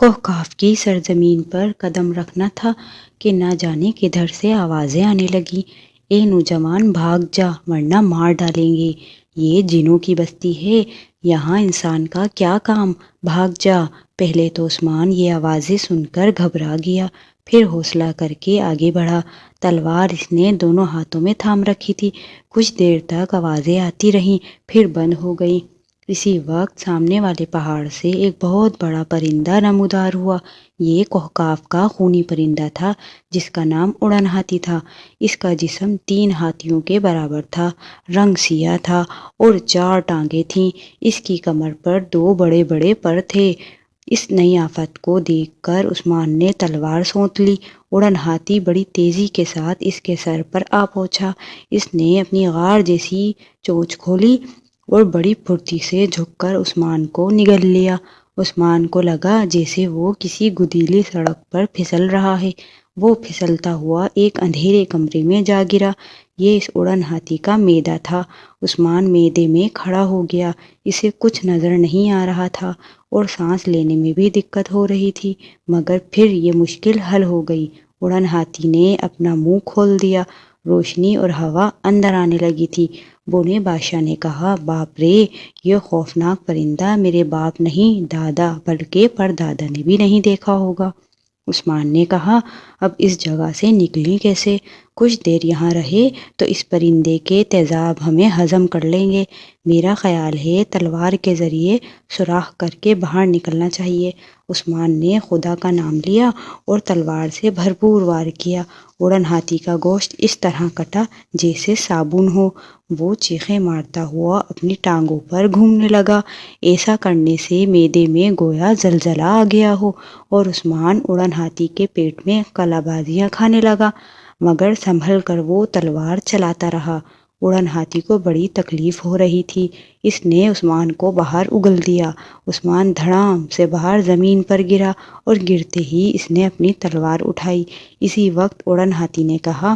کوہکاف کی سرزمین پر قدم رکھنا تھا کہ نہ جانے کدھر سے آوازیں آنے لگیں۔ اے نوجوان، بھاگ جا ورنہ مار ڈالیں گے، یہ جنوں کی بستی ہے، یہاں انسان کا کیا کام، بھاگ جا۔ پہلے تو عثمان یہ آوازیں سن کر گھبرا گیا، پھر حوصلہ کر کے آگے بڑھا۔ تلوار اس نے دونوں ہاتھوں میں تھام رکھی تھی۔ کچھ دیر تک آوازیں آتی رہیں، پھر بند ہو گئیں۔ اسی وقت سامنے والے پہاڑ سے ایک بہت بڑا پرندہ نمودار ہوا۔ یہ کوہکاف کا خونی پرندہ تھا جس کا نام اڑن ہاتھی تھا۔ اس کا جسم 3 ہاتھیوں کے برابر تھا، رنگ سیاہ تھا اور 4 ٹانگیں تھیں۔ اس کی کمر پر 2 بڑے بڑے پر تھے۔ اس نئی آفت کو دیکھ کر عثمان نے تلوار سونت لی۔ اڑن ہاتھی بڑی تیزی کے ساتھ اس کے سر پر آ پہنچا۔ اس نے اپنی غار جیسی چونچ کھولی اور بڑی پھرتی سے جھک کر عثمان کو نگل لیا۔ عثمان کو لگا جیسے وہ کسی گدیلی سڑک پر پھسل رہا ہے۔ وہ پھسلتا ہوا ایک اندھیرے کمرے میں جا گرا۔ یہ اس اڑن ہاتھی کا میدہ تھا۔ عثمان میدے میں کھڑا ہو گیا۔ اسے کچھ نظر نہیں آ رہا تھا اور سانس لینے میں بھی دقت ہو رہی تھی، مگر پھر یہ مشکل حل ہو گئی۔ اڑن ہاتھی نے اپنا منہ کھول دیا۔ روشنی اور ہوا اندر آنے لگی تھی۔ بونے بادشاہ نے کہا، باپ رے، یہ خوفناک پرندہ میرے باپ نہیں، دادا بلکہ پردادا نے بھی نہیں دیکھا ہوگا۔ عثمان نے کہا، اب اس جگہ سے نکلیں کیسے؟ کچھ دیر یہاں رہے تو اس پرندے کے تیزاب ہمیں ہضم کر لیں گے۔ میرا خیال ہے تلوار کے ذریعے سوراخ کر کے باہر نکلنا چاہیے۔ عثمان نے خدا کا نام لیا اور تلوار سے بھرپور وار کیا۔ اڑن ہاتھی کا گوشت اس طرح کٹا جیسے صابن ہو۔ وہ چیخیں مارتا ہوا اپنی ٹانگوں پر گھومنے لگا۔ ایسا کرنے سے معدے میں گویا زلزلہ آ گیا ہو، اور عثمان اڑن ہاتھی کے پیٹ میں قلا بازیاں کھانے لگا، مگر سنبھل کر وہ تلوار چلاتا رہا۔ اڑن ہاتھی کو بڑی تکلیف ہو رہی تھی۔ اس نے عثمان کو باہر اگل دیا۔ عثمان دھڑام سے باہر زمین پر گرا اور گرتے ہی اس نے اپنی تلوار اٹھائی۔ اسی وقت اڑن ہاتھی نے کہا،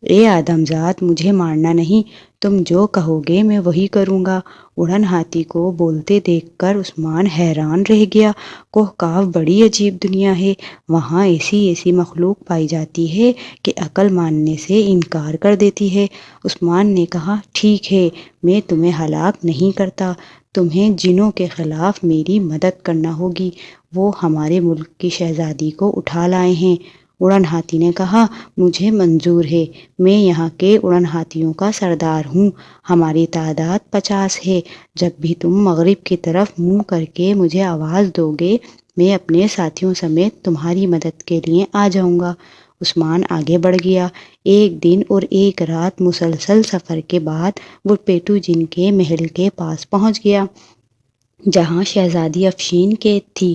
اے آدم زاد، مجھے مارنا نہیں، تم جو کہو گے میں وہی کروں گا۔ اڑن ہاتھی کو بولتے دیکھ کر عثمان حیران رہ گیا۔ کوہکاف بڑی عجیب دنیا ہے، وہاں ایسی مخلوق پائی جاتی ہے کہ عقل ماننے سے انکار کر دیتی ہے۔ عثمان نے کہا، ٹھیک ہے، میں تمہیں ہلاک نہیں کرتا، تمہیں جنوں کے خلاف میری مدد کرنا ہوگی، وہ ہمارے ملک کی شہزادی کو اٹھا لائے ہیں۔ اڑن ہاتھی نے کہا، مجھے منظور ہے، میں یہاں کے اڑن ہاتھیوں کا سردار ہوں، ہماری تعداد 50 ہے۔ جب بھی تم مغرب کی طرف منہ کر کے مجھے آواز دو گے، میں اپنے ساتھیوں سمیت تمہاری مدد کے لیے آ جاؤں گا۔ عثمان آگے بڑھ گیا۔ 1 دن اور 1 رات مسلسل سفر کے بعد وہ پیٹو جن کے محل کے پاس پہنچ گیا، جہاں شہزادی افشین قید تھی۔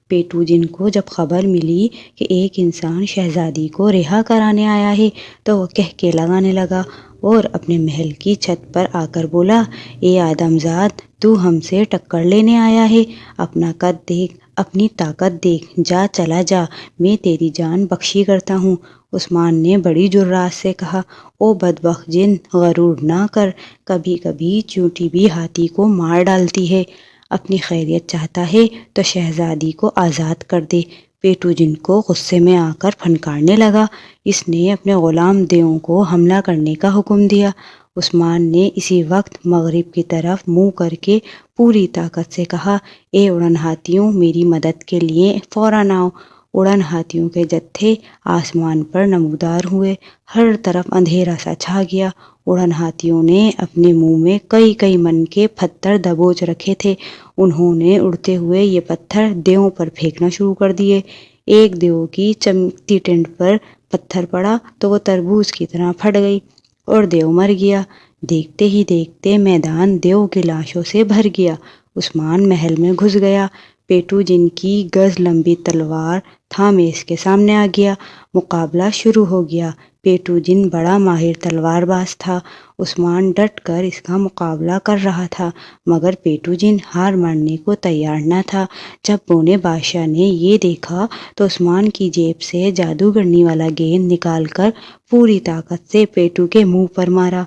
پیٹو جن کو جب خبر ملی کہ ایک انسان شہزادی کو رہا کرانے آیا ہے تو وہ کہکے لگانے لگا اور اپنے محل کی چھت پر آ کر بولا، اے آدم زاد، تو ہم سے ٹکر لینے آیا ہے؟ اپنا قد دیکھ، اپنی طاقت دیکھ، جا چلا جا، میں تیری جان بخشی کرتا ہوں۔ عثمان نے بڑی جرأت سے کہا، او بدبخت جن، غرور نہ کر، کبھی کبھی چیونٹی بھی ہاتھی کو مار ڈالتی ہے، اپنی خیریت چاہتا ہے تو شہزادی کو آزاد کر دے۔ پیٹو جن کو غصے میں آ کر پھنکارنے لگا۔ اس نے اپنے غلام دیوں کو حملہ کرنے کا حکم دیا۔ عثمان نے اسی وقت مغرب کی طرف منہ کر کے پوری طاقت سے کہا، اے اڑن ہاتھیوں، میری مدد کے لیے فوراً آؤ۔ اڑن ہاتھیوں کے جتھے آسمان پر نمودار ہوئے۔ ہر طرف اندھیرا سا چھا گیا۔ اڑن ہاتھیوں نے اپنے منہ میں کئی من کے پتھر دبوچ رکھے تھے۔ انہوں نے اڑتے ہوئے یہ پتھر دیوں پر پھینکنا شروع کر دیے۔ ایک دیو کی چمکتی ٹنڈ پر پتھر پڑا تو وہ تربوز کی طرح پھٹ گئی اور دیو مر گیا۔ دیکھتے ہی دیکھتے میدان دیو کی لاشوں سے بھر گیا۔ عثمان محل میں گھس گیا۔ پیٹو جن کی گز لمبی تلوار تھامے اس کے سامنے آ گیا۔ مقابلہ شروع ہو گیا۔ پیٹو جن بڑا ماہر تلوار باز تھا۔ عثمان ڈٹ کر اس کا مقابلہ کر رہا تھا، مگر پیٹو جن ہار ماننے کو تیار نہ تھا۔ جب بونے بادشاہ نے یہ دیکھا تو عثمان کی جیب سے جادوگرنی والا گیند نکال کر پوری طاقت سے پیٹو کے منہ پر مارا۔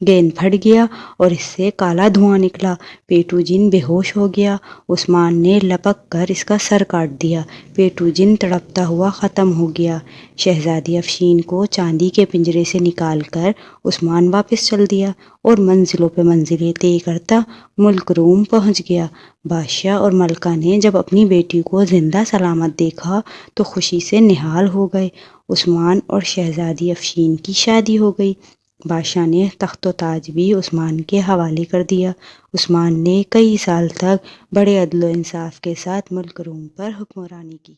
گیند پھٹ گیا اور اس سے کالا دھواں نکلا۔ پیٹو جن بے ہوش ہو گیا۔ عثمان نے لپک کر اس کا سر کاٹ دیا۔ پیٹو جن تڑپتا ہوا ختم ہو گیا۔ شہزادی افشین کو چاندی کے پنجرے سے نکال کر عثمان واپس چل دیا اور منزلوں پہ منزلیں طے کرتا ملک روم پہنچ گیا۔ بادشاہ اور ملکہ نے جب اپنی بیٹی کو زندہ سلامت دیکھا تو خوشی سے نہال ہو گئے۔ عثمان اور شہزادی افشین کی شادی ہو گئی۔ بادشاہ نے تخت و تاج بھی عثمان کے حوالے کر دیا۔ عثمان نے کئی سال تک بڑے عدل و انصاف کے ساتھ ملک روم پر حکمرانی کی۔